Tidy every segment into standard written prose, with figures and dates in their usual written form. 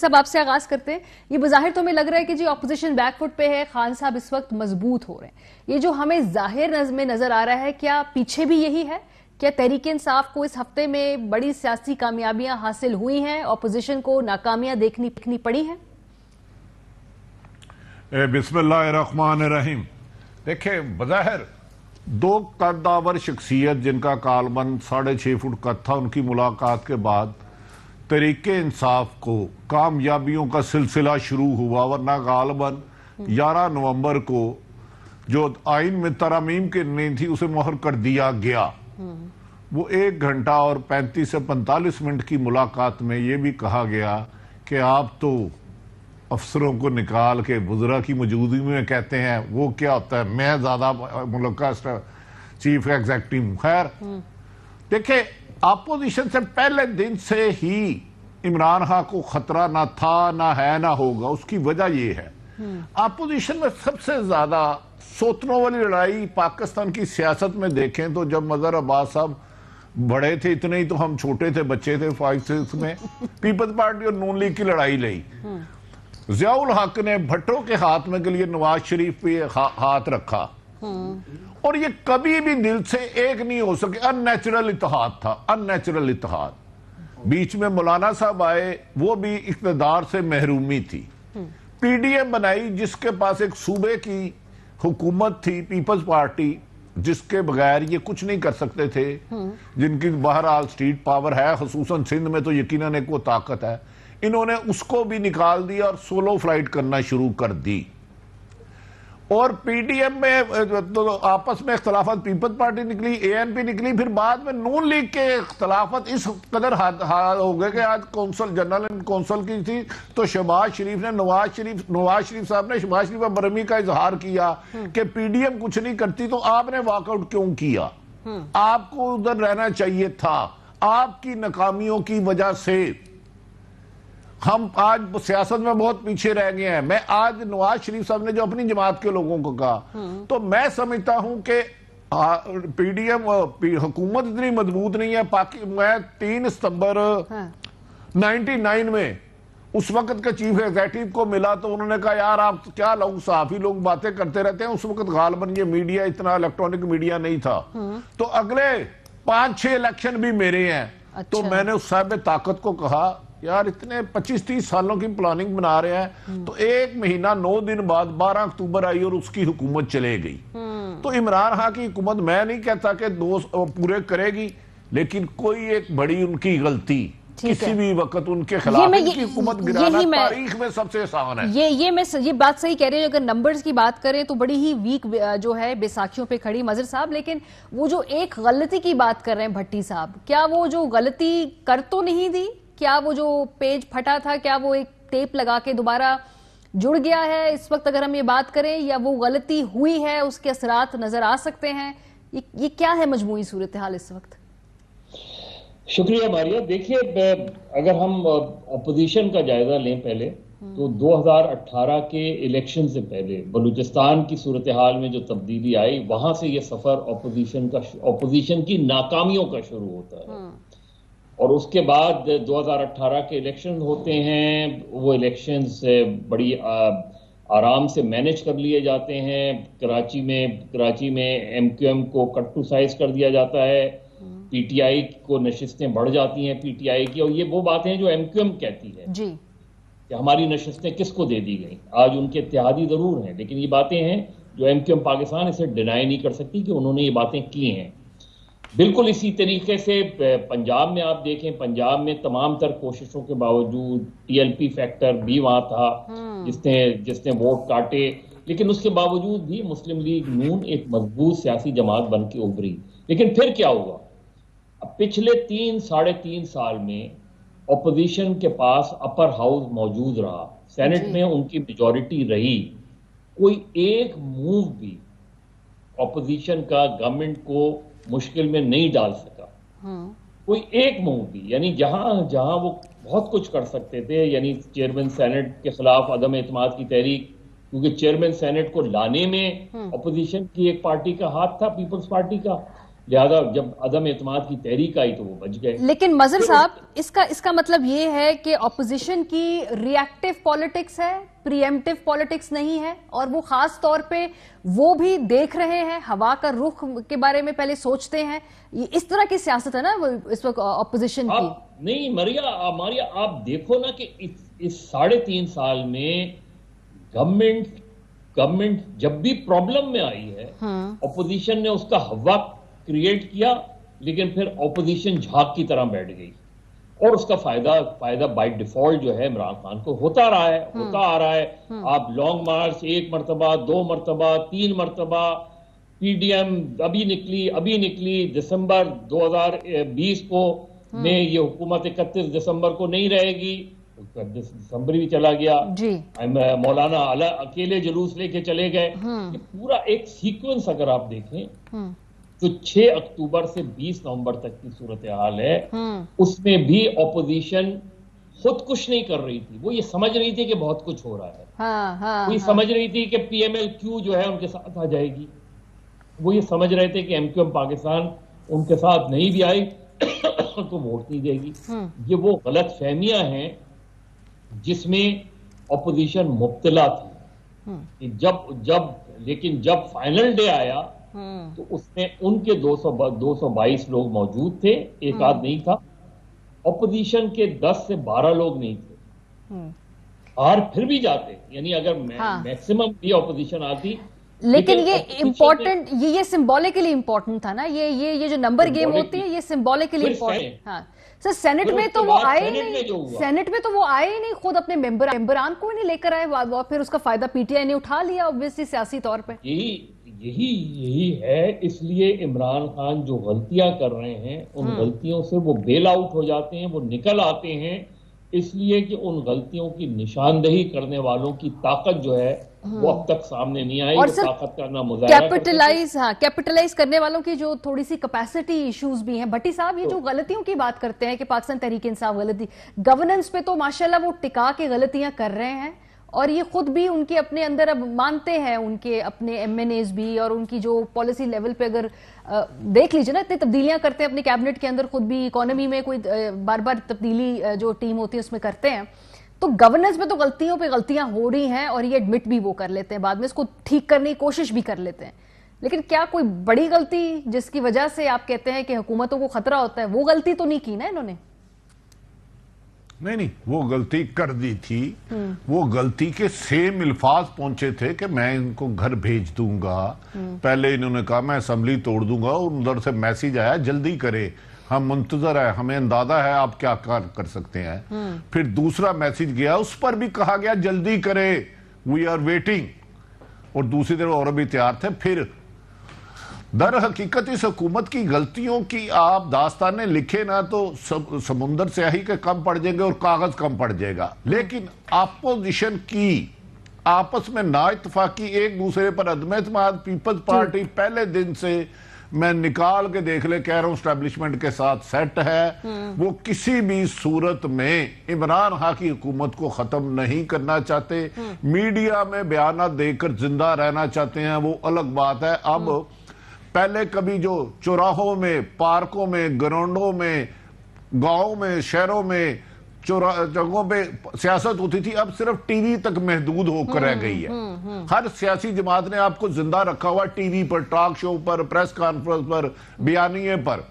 سب آپ سے آغاز کرتے ہیں. یہ بظاہر تو ہمیں لگ رہا ہے کہ جی اپوزیشن بیک فٹ پہ ہے, خان صاحب اس وقت مضبوط ہو رہے ہیں. یہ جو ہمیں ظاہر میں نظر آ رہا ہے, کیا پیچھے بھی یہی ہے؟ کیا تحریک انصاف کو اس ہفتے میں بڑی سیاسی کامیابیاں حاصل ہوئی ہیں, اپوزیشن کو ناکامیاں دیکھنی پڑی ہیں؟ بسم اللہ الرحمن الرحیم. دیکھیں, بظاہر دو قدآور شخصیت جن کا کالبند 6.5 فٹ کا تھا, ان کی ملاقات کے بعد تحریک انصاف کو کامیابیوں کا سلسلہ شروع ہوا, ورنہ غالباً 11 نومبر کو جو آئین میں ترامیم کرنی تھی اسے مہر کر دیا گیا. وہ 1 گھنٹہ اور 35 سے 45 منٹ کی ملاقات میں یہ بھی کہا گیا کہ آپ تو افسروں کو نکال کے وزراء کی موجودگی میں کہتے ہیں, وہ کیا ہوتا ہے, میں زیادہ ملک کا چیف ایگزیکٹو ہوں. خیر, دیکھیں, اپوزیشن سے پہلے دن سے ہی عمران خان کو خطرہ نہ تھا, نہ ہے, نہ ہوگا. اس کی وجہ یہ ہے, اپوزیشن میں سب سے زیادہ سوتنوں والی لڑائی پاکستان کی سیاست میں دیکھیں تو جب مظہر عباس صاحب بڑے تھے, اتنے ہی تو ہم چھوٹے تھے, بچے تھے 5-6 میں, پیپلز پارٹی اور نون لیگ کی لڑائی لئی. ضیاء الحق نے بھٹو کے ہاتھ میں کے لیے نواز شریف پہ ہاتھ رکھا, اور یہ کبھی بھی دل سے ایک نہیں ہو سکے. ان نیچرل اتحاد تھا, ان نیچرل اتحاد. بیچ میں مولانا صاحب آئے, وہ بھی اقتدار سے محرومی تھی. پی ڈی ایم بنائی جس کے پاس ایک صوبے کی حکومت تھی, پیپلز پارٹی, جس کے بغیر یہ کچھ نہیں کر سکتے تھے, جن کی بہرحال سٹریٹ پاور ہے, خصوصاً سندھ میں تو یقیناً ایک وہ طاقت ہے. انہوں نے اس کو بھی نکال دیا اور سولو فلائٹ کرنا شروع کر دی. اور پی ڈی ایم میں آپس میں اختلافات, پیپلز پارٹی نکلی, اے این پی نکلی, پھر بعد میں نون لیگ کے اختلافات اس قدر ہو گئے کہ آج کونسل, جنرل کونسل کی تھی تو شہباز شریف نے نواز شریف صاحب نے شہباز شریف برہمی کا اظہار کیا کہ پی ڈی ایم کچھ نہیں کرتی تو آپ نے واک آؤٹ کیوں کیا, آپ کو ادھر رہنا چاہیے تھا. آپ کی ناکامیوں کی وجہ سے ہم آج سیاست میں بہت پیچھے رہ گئے ہیں. میں آج نواز شریف صاحب نے جو اپنی جماعت کے لوگوں کو کہا, تو میں سمجھتا ہوں کہ پی ڈی ایم حکومت اتنی مضبوط نہیں ہے. میں 3 ستمبر 99 میں اس وقت کے چیف ایگزیکٹو کو ملا تو انہوں نے کہا, یار آپ کیا لوگ صحافی لوگ باتیں کرتے رہتے ہیں. اس وقت غالباً یہ میڈیا اتنا الیکٹرانک میڈیا نہیں تھا, تو اگلے 5-6 الیکشن بھی میرے ہیں. تو میں نے اس صاحب طاقت کو کہا, یار اتنے 25-30 سالوں کی پلاننگ بنا رہے ہیں, تو 1 مہینہ 9 دن بعد 12 اکتوبر آئی اور اس کی حکومت چلے گئی. تو عمران خان کی حکومت میں نہیں کہتا کہ 2 پورے کرے گی, لیکن کوئی ایک بڑی ان کی غلطی کسی بھی وقت ان کے خلاف, ان کی حکومت گرانا تاریخ میں سب سے آسان ہے. یہ بات صحیح کہہ رہے ہیں. اگر نمبرز کی بات کریں تو بڑی ہی ویک جو ہے بیساکھیوں پہ کھڑی مظہر صاحب, لیکن وہ جو ایک غلطی کی بات کر رہے ہیں بھٹی صاحب, کیا وہ جو غلطی کر تو نہیں دی؟ کیا وہ جو پیج پھٹا تھا, کیا وہ ایک ٹیپ لگا کے دوبارہ جڑ گیا ہے اس وقت اگر ہم یہ بات کریں, یا وہ غلطی ہوئی ہے, اس کے اثرات نظر آ سکتے ہیں؟ یہ کیا ہے مجموعی صورتحال اس وقت؟ شکریہ ماریہ. دیکھیے, اگر ہم اپوزیشن کا جائزہ لیں پہلے, تو 2018 کے الیکشن سے پہلے بلوچستان کی صورتحال میں جو تبدیلی آئی, وہاں سے یہ سفر اپوزیشن کی ناکامیوں کا شروع ہوتا ہے. اور اس کے بعد 2018 کے الیکشن ہوتے ہیں, وہ الیکشنز بڑی آرام سے مینیج کر لیے جاتے ہیں. کراچی میں ایم کیو ایم کو کٹ ٹو سائز کر دیا جاتا ہے, پی ٹی آئی کو نشستیں بڑھ جاتی ہیں پی ٹی آئی کی, اور یہ وہ باتیں ہیں جو ایم کیو ایم کہتی ہے کہ ہماری نشستیں کس کو دے دی گئیں. آج ان کے اتحادی ضرور ہیں, لیکن یہ باتیں ہیں جو ایم کیو ایم پاکستان اسے ڈینائی نہیں کر سکتی کہ انہوں نے یہ باتیں کی ہیں. بالکل اسی طریقے سے پنجاب میں آپ دیکھیں, پنجاب میں تمام تر کوششوں کے باوجود ٹی ایل پی فیکٹر بھی وہاں تھا جس نے ووٹ کاٹے, لیکن اس کے باوجود بھی مسلم لیگ نون ایک مضبوط سیاسی جماعت بن کے ابھری. لیکن پھر کیا ہوا؟ اب پچھلے 3-3.5 سال میں اپوزیشن کے پاس اپر ہاؤس موجود رہا, سینٹ میں ان کی میجورٹی رہی, کوئی ایک موو بھی اپوزیشن کا گورنمنٹ کو مشکل میں نہیں ڈال سکا. کوئی ایک موو بھی, یعنی جہاں وہ بہت کچھ کر سکتے تھے, یعنی چیئرمین سینٹ کے خلاف عدم اعتماد کی تحریک, کیونکہ چیئرمین سینٹ کو لانے میں اپوزیشن کی ایک پارٹی کا ہاتھ تھا, پیپلز پارٹی کا, لہذا جب عدم اعتماد کی تحریک آئی تو وہ بچ گئے. لیکن مظہر صاحب اس کا مطلب یہ ہے کہ اپوزیشن کی ری ایکٹیو پالیٹکس ہے، پری ایمپٹیو پالیٹکس نہیں ہے، اور وہ خاص طور پہ وہ بھی دیکھ رہے ہیں، ہوا کا رخ کے بارے میں پہلے سوچتے ہیں. اس طرح کی سیاست ہے نا اس وقت اپوزیشن کی. نہیں ماریا آپ دیکھو نا کہ اس 3.5 سال میں گورنمنٹ جب بھی پرابلم میں آئی ہے اپوزیشن نے اس کا ہوا کریٹ کیا، لیکن پھر اپوزیشن جھاگ کی طرح بیٹھ گئی، اور اس کا فائدہ بائی ڈیفالٹ جو ہے عمران خان کو ہوتا آ رہا ہے. آپ لانگ مارچ 1 مرتبہ 2 مرتبہ 3 مرتبہ، پی ڈی ایم ابھی نکلی دسمبر 2020 کو میں یہ حکومت 31 دسمبر کو نہیں رہے گی، دسمبر بھی چلا گیا، مولانا اکیلے جلوس لے کے چلے گئے. یہ پورا ایک سیکوینس اگر آپ دیکھیں جو 6 اکتوبر سے 20 نومبر تک کی صورتحال ہے، اس میں بھی اپوزیشن خود کچھ نہیں کر رہی تھی. وہ یہ سمجھ رہی تھی کہ بہت کچھ ہو رہا ہے، وہ یہ سمجھ رہی تھی کہ پی ایم ایل کیو جو ہے ان کے ساتھ آ جائے گی، وہ یہ سمجھ رہے تھے کہ ایم کیو ایم پاکستان ان کے ساتھ نہیں بھی آئی تو ووٹ نہیں دے گی. یہ وہ غلط فہمیاں ہیں جس میں اپوزیشن مبتلا تھی. لیکن جب فائنل ڈے آیا تو اس میں ان کے 222 لوگ موجود تھے، ایک آدھ نہیں تھا. اپوزیشن کے 10 سے 12 لوگ نہیں تھے، اور پھر بھی جاتے، یعنی اگر میکسیمم بھی اپوزیشن آتی. لیکن یہ امپورٹنٹ، یہ سمبولکلی امپورٹنٹ تھا نا، یہ جو نمبر گیم ہوتی ہے یہ سمبولکلی امپورٹنٹ. ہاں سر، سینٹ میں تو وہ آئے ہی نہیں، خود اپنے ممبران کو نہیں لے کر آئے، پھر اس کا فائدہ پی ٹی آئی نے اٹھا لیا اوبویسلی سیاسی طور پہ. یہی ہے. اس لیے عمران خان جو غلطیاں کر رہے ہیں ان غلطیوں سے وہ بیل آؤٹ ہو جاتے ہیں، وہ نکل آتے ہیں، اس لیے کہ ان غلطیوں کی نشاندہی کرنے والوں کی طاقت جو ہے وہ اب تک سامنے نہیں آئی. اور طاقت کا نہ مظاہرہ کیپٹلائز کرنے والوں کی جو تھوڑی سی کیپیسٹی ایشوز بھی ہیں. بھٹی صاحب یہ جو غلطیوں کی بات کرتے ہیں کہ پاکستان تحریک انصاف غلطی، گورننس پہ تو ماشاءاللہ وہ ٹکا کے غلطیاں کر رہے ہیں، اور یہ خود بھی ان کے اپنے اندر اب مانتے ہیں، ان کے اپنے ایم این ایز بھی، اور ان کی جو پالیسی لیول پہ اگر دیکھ لیجئے نا اتنی تبدیلیاں کرتے ہیں اپنے کیبنٹ کے اندر، خود بھی اکانومی میں کوئی بار بار تبدیلی جو ٹیم ہوتی ہے اس میں کرتے ہیں. تو گورننس میں تو غلطیوں پہ غلطیاں ہو رہی ہیں، اور یہ ایڈمٹ بھی وہ کر لیتے ہیں، بعد میں اس کو ٹھیک کرنے کی کوشش بھی کر لیتے ہیں. لیکن کیا کوئی بڑی غلطی جس کی وجہ سے آپ کہتے ہیں کہ حکومتوں کو خطرہ ہوتا ہے، وہ غلطی تو نہیں کی نا انہوں نے؟ نہیں، وہ غلطی کر دی تھی. وہ غلطی کے سیم الفاظ پہنچے تھے کہ میں ان کو گھر بھیج دوں گا. پہلے انہوں نے کہا میں اسمبلی توڑ دوں گا، اور ادھر سے میسیج آیا جلدی کرے، ہم منتظر ہیں، ہمیں اندازہ ہے آپ کیا کر سکتے ہیں. پھر دوسرا میسیج گیا، اس پر بھی کہا گیا جلدی کرے، وی آر ویٹنگ، اور دوسری طرف اور بھی تیار تھے. پھر در حقیقت اس حکومت کی غلطیوں کی آپ داستانیں لکھے نا تو سمندر سیاہی کے کم پڑ جائیں گے اور کاغذ کم پڑ جائے گا. لیکن اپوزیشن کی آپس میں نا اتفاقی، ایک دوسرے پر عدم اعتماد، پیپلز پارٹی پہلے دن سے میں نکال کے دیکھ لے کہہ رہا ہوں اسٹیبلشمنٹ کے ساتھ سیٹ ہے. وہ کسی بھی صورت میں عمران خان کی حکومت کو ختم نہیں کرنا چاہتے. میڈیا میں بیانات دے کر زندہ رہنا چاہتے ہیں، وہ الگ بات ہے. اب پہلے کبھی جو چوراہوں میں، پارکوں میں، گراؤنڈوں میں، گاؤں میں، شہروں میں، جگہوں پہ سیاست ہوتی تھی، اب صرف ٹی وی تک محدود ہو کر رہ گئی ہے. ہر سیاسی جماعت نے آپ کو زندہ رکھا ہوا ٹی وی پر، ٹاک شو پر، پریس کانفرنس پر، بیانیے پر.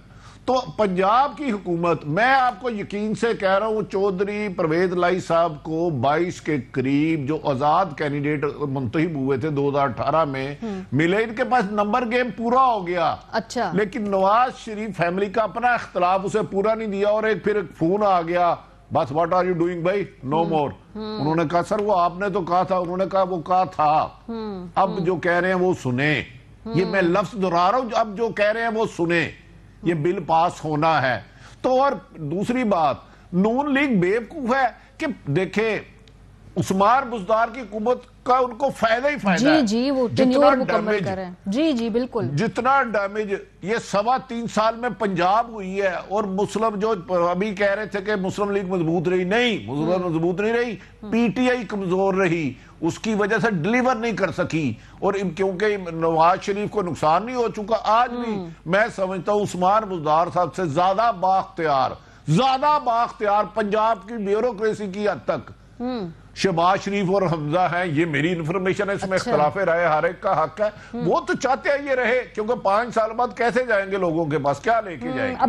تو پنجاب کی حکومت، میں آپ کو یقین سے کہہ رہا ہوں، چودھری پرویز لائی صاحب کو 22 کے قریب جو آزاد کینڈیڈیٹ منتخب ہوئے تھے 2018 میں ملے، ان کے پاس نمبر گیم پورا ہو گیا. اچھا. لیکن نواز شریف فیملی کا اپنا اختلاف اسے پورا نہیں دیا، اور پھر ایک فون آ گیا، بس واٹ آر یو ڈوئنگ بھائی، نو مور. انہوں نے کہا سر وہ آپ نے تو کہا تھا. انہوں نے کہا وہ کہا تھا، اب جو کہہ رہے ہیں وہ سنیں. یہ میں لفظ دہرا رہا ہوں، اب جو کہہ رہے ہیں وہ سنیں، یہ بل پاس ہونا ہے. تو اور دوسری بات، نون لیگ بیوقوف ہے کہ دیکھیں عثمان بزدار کی حکومت کا ان کو فائدہ ہی فائدہ ہے. جی وہ ٹینیور مکمل کریں. جی بالکل. جتنا ڈیمیج یہ 3.25 سال میں پنجاب ہوئی ہے، اور مسلم جو ابھی کہہ رہے تھے کہ مسلم لیگ مضبوط رہی، نہیں، مسلم مضبوط نہیں رہی، پی ٹی آئی کمزور رہی، اس کی وجہ سے ڈیلیور نہیں کر سکی، اور کیونکہ نواز شریف کو نقصان نہیں ہو چکا. آج بھی میں سمجھتا ہوں عثمان بزدار صاحب سے زیادہ بااختیار پنجاب کی بیوروکریسی کی حد تک شہباز شریف اور حمزہ ہیں. یہ میری انفارمیشن ہے، اس میں اختلاف رائے ہر ایک کا حق ہے. وہ تو چاہتے ہیں یہ رہے، کیونکہ 5 سال بعد کیسے جائیں گے لوگوں کے پاس، کیا لے کے جائیں گے.